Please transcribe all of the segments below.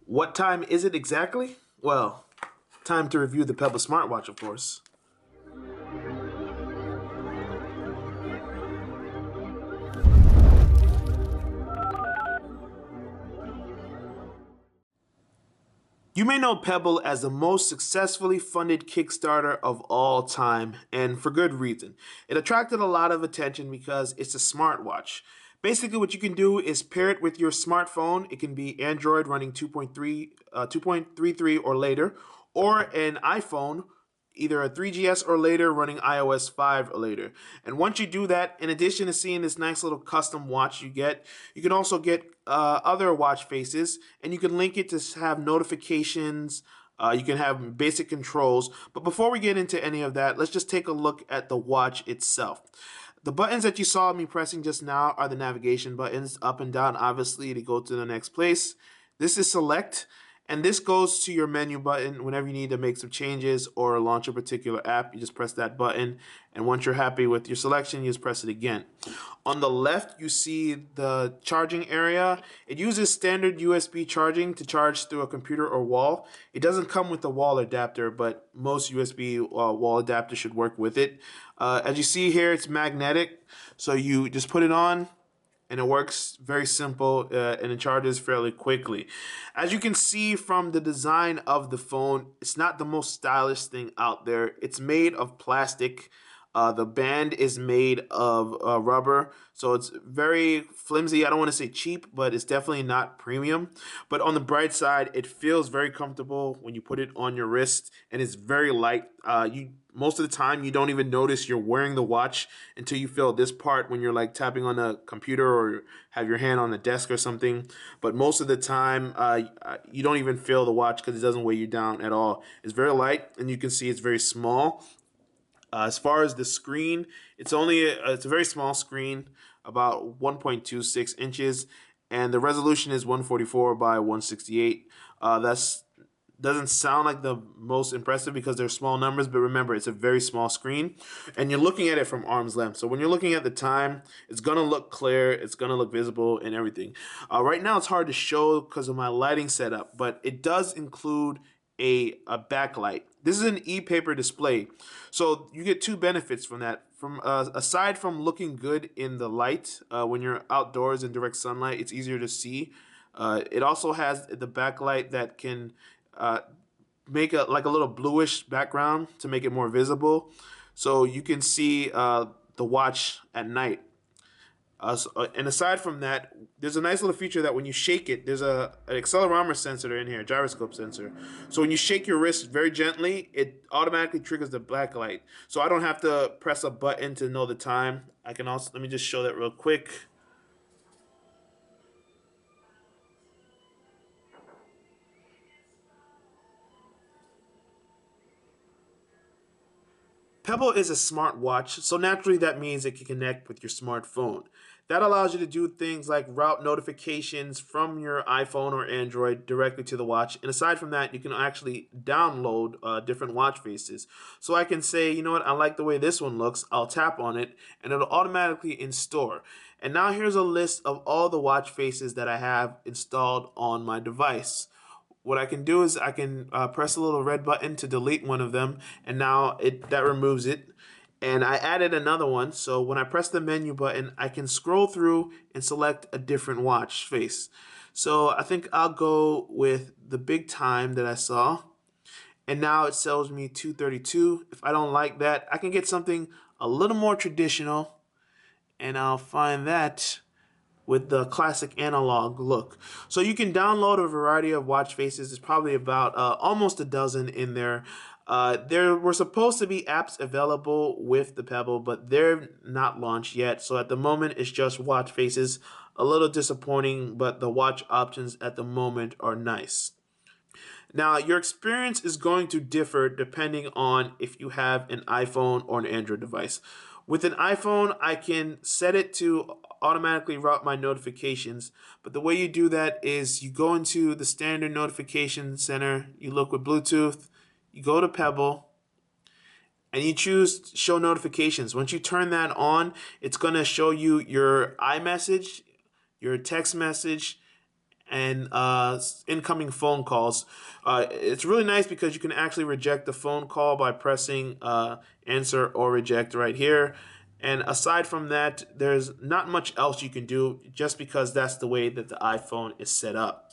What time is it exactly? Well, time to review the Pebble smartwatch, of course. You may know Pebble as the most successfully funded Kickstarter of all time, and for good reason. It attracted a lot of attention because it's a smartwatch. Basically, what you can do is pair it with your smartphone. It can be Android running 2.33 or later, or an iPhone either a 3GS or later running iOS 5 or later. And once you do that, in addition to seeing this nice little custom watch you can also get other watch faces, and you can link it to have notifications. You can have basic controls. But before we get into any of that, let's just take a look at the watch itself. The buttons that you saw me pressing just now are the navigation buttons, up and down, obviously, to go to the next place. This is select, and this goes to your menu button whenever you need to make some changes or launch a particular app. You just press that button, and once you're happy with your selection, you just press it again. On the left, you see the charging area. It uses standard USB charging to charge through a computer or wall. It doesn't come with a wall adapter, but most USB wall adapters should work with it. As you see here, it's magnetic, so you just put it on, and it works very simple, and it charges fairly quickly. As you can see from the design of the phone, it's not the most stylish thing out there. It's made of plastic. The band is made of rubber, so it's very flimsy. I don't want to say cheap, but it's definitely not premium. But on the bright side, it feels very comfortable when you put it on your wrist, and it's very light. You Most of the time you don't even notice you're wearing the watch until you feel this part when you're like tapping on a computer or have your hand on the desk or something. But most of the time, you don't even feel the watch because it doesn't weigh you down at all. It's very light, and you can see it's very small. As far as the screen, it's a very small screen, about 1.26 inches, and the resolution is 144 by 168. That's doesn't sound like the most impressive because they're small numbers, but remember, it's a very small screen, and you're looking at it from arm's length. So when you're looking at the time, it's gonna look clear, it's gonna look visible, and everything. Right now, it's hard to show because of my lighting setup, but it does include a backlight. This is an e-paper display, so you get two benefits from that. From aside from looking good in the light, when you're outdoors in direct sunlight, it's easier to see. It also has the backlight that can uh, make a like a little bluish background to make it more visible, so you can see the watch at night. And aside from that, there's a nice little feature that when you shake it, there's an accelerometer sensor in here, a gyroscope sensor. So when you shake your wrist very gently, it automatically triggers the black light. So I don't have to press a button to know the time. I can also, let me just show that real quick. Pebble is a smart watch, so naturally that means it can connect with your smartphone. That allows you to do things like route notifications from your iPhone or Android directly to the watch. And aside from that, you can actually download different watch faces. So I can say, you know what, I like the way this one looks. I'll tap on it, and it'll automatically install. And now here's a list of all the watch faces that I have installed on my device. What I can do is I can press a little red button to delete one of them, and now that removes it. And I added another one, so when I press the menu button, I can scroll through and select a different watch face. So I think I'll go with the big time that I saw, and now it tells me 232. If I don't like that, I can get something a little more traditional, and I'll find that with the classic analog look. So you can download a variety of watch faces. There's probably about almost a dozen in there. There were supposed to be apps available with the Pebble, but they're not launched yet. So at the moment, it's just watch faces. A little disappointing, but the watch options at the moment are nice. Now, your experience is going to differ depending on if you have an iPhone or an Android device. With an iPhone, I can set it to automatically route my notifications, but the way you do that is you go into the standard notification center, you look with Bluetooth, you go to Pebble, and you choose show notifications. Once you turn that on, it's going to show you your iMessage, your text message, and incoming phone calls. It's really nice because you can actually reject the phone call by pressing answer or reject right here. And aside from that, there's not much else you can do just because that's the way that the iPhone is set up.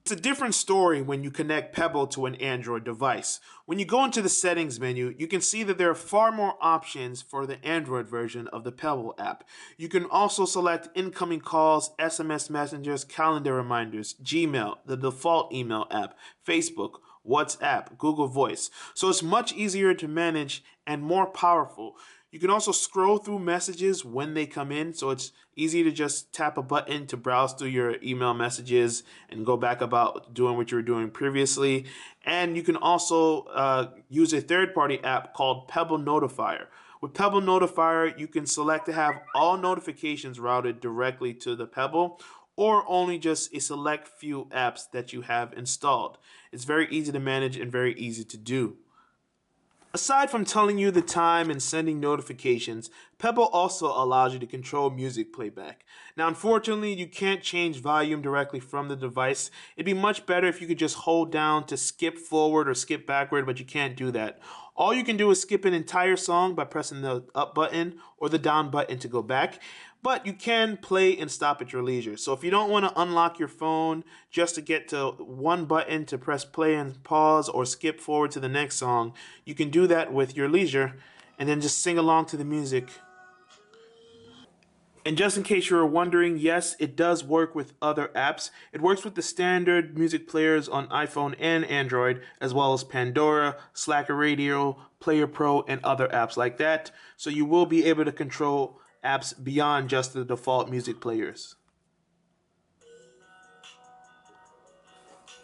It's a different story when you connect Pebble to an Android device. When you go into the settings menu, you can see that there are far more options for the Android version of the Pebble app. You can also select incoming calls, SMS messengers, calendar reminders, Gmail, the default email app, Facebook, WhatsApp, Google Voice. So it's much easier to manage and more powerful. You can also scroll through messages when they come in, so it's easy to just tap a button to browse through your email messages and go back about doing what you were doing previously. And you can also use a third-party app called Pebble Notifier. With Pebble Notifier, you can select to have all notifications routed directly to the Pebble or only just a select few apps that you have installed. It's very easy to manage and very easy to do. Aside from telling you the time and sending notifications, Pebble also allows you to control music playback. Now, unfortunately, you can't change volume directly from the device. It'd be much better if you could just hold down to skip forward or skip backward, but you can't do that. All you can do is skip an entire song by pressing the up button or the down button to go back, but you can play and stop at your leisure. So if you don't want to unlock your phone just to get to one button to press play and pause or skip forward to the next song, you can do that with your leisure and then just sing along to the music. And just in case you were wondering, yes, it does work with other apps. It works with the standard music players on iPhone and Android, as well as Pandora, Slacker Radio, Player Pro, and other apps like that. So you will be able to control apps beyond just the default music players.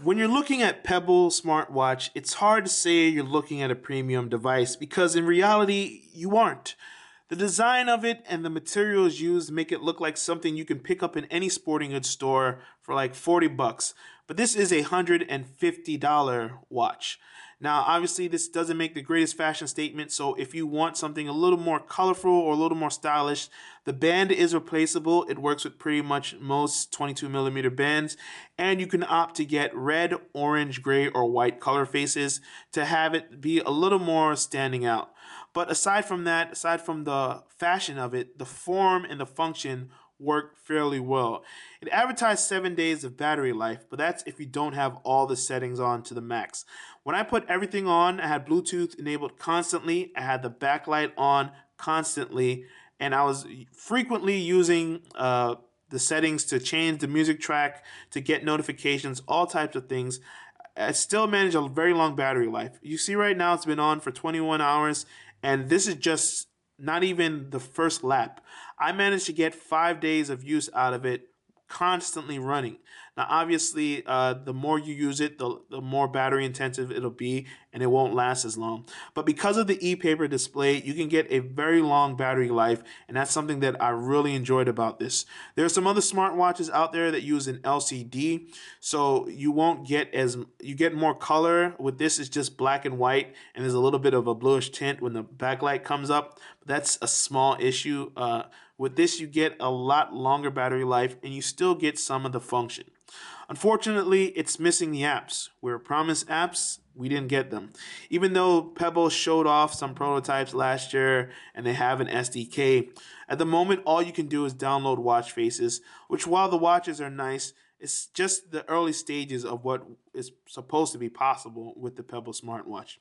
When you're looking at Pebble smartwatch, it's hard to say you're looking at a premium device because in reality, you aren't. The design of it and the materials used make it look like something you can pick up in any sporting goods store for like 40 bucks. But this is a $150 watch. Now, obviously, this doesn't make the greatest fashion statement, so if you want something a little more colorful or a little more stylish, the band is replaceable. It works with pretty much most 22 millimeter bands, and you can opt to get red, orange, gray, or white color faces to have it be a little more standing out. But aside from that, aside from the fashion of it, the form and the function work fairly well. It advertised 7 days of battery life, but that's if you don't have all the settings on to the max. When I put everything on, I had Bluetooth enabled constantly, I had the backlight on constantly, and I was frequently using the settings to change the music track, to get notifications, all types of things. I still manage a very long battery life. You see right now it's been on for 21 hours, and this is just not even the first lap. I managed to get 5 days of use out of it constantly running. Now, obviously, the more you use it, the more battery intensive it'll be, and it won't last as long. But because of the e-paper display, you can get a very long battery life, and that's something that I really enjoyed about this. There are some other smartwatches out there that use an LCD, so you won't get you get more color. With this, it's just black and white, and there's a little bit of a bluish tint when the backlight comes up. That's a small issue. With this, you get a lot longer battery life, and you still get some of the function. Unfortunately, it's missing the apps. We were promised apps, we didn't get them. Even though Pebble showed off some prototypes last year and they have an SDK, at the moment all you can do is download watch faces, which while the watches are nice, it's just the early stages of what is supposed to be possible with the Pebble smartwatch.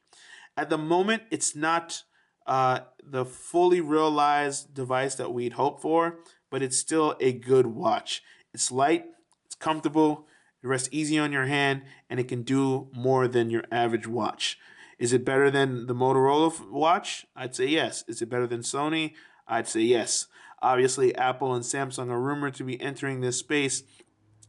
At the moment, it's not the fully realized device that we'd hope for, but it's still a good watch. It's light, it's comfortable, it rests easy on your hand, and it can do more than your average watch. Is it better than the Motorola watch? I'd say yes. Is it better than Sony? I'd say yes. Obviously, Apple and Samsung are rumored to be entering this space,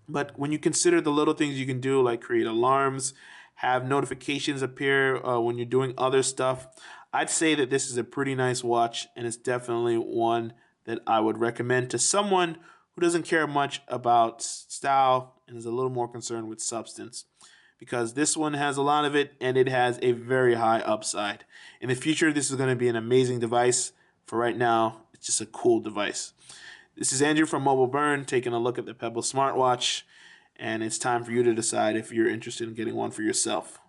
but when you consider the little things you can do, like create alarms, have notifications appear when you're doing other stuff, I'd say that this is a pretty nice watch, and it's definitely one that I would recommend to someone who doesn't care much about style and is a little more concerned with substance. Because this one has a lot of it, and it has a very high upside. In the future, this is going to be an amazing device. For right now, it's just a cool device. This is Andrew from Mobile Burn taking a look at the Pebble smartwatch. and it's time for you to decide if you're interested in getting one for yourself.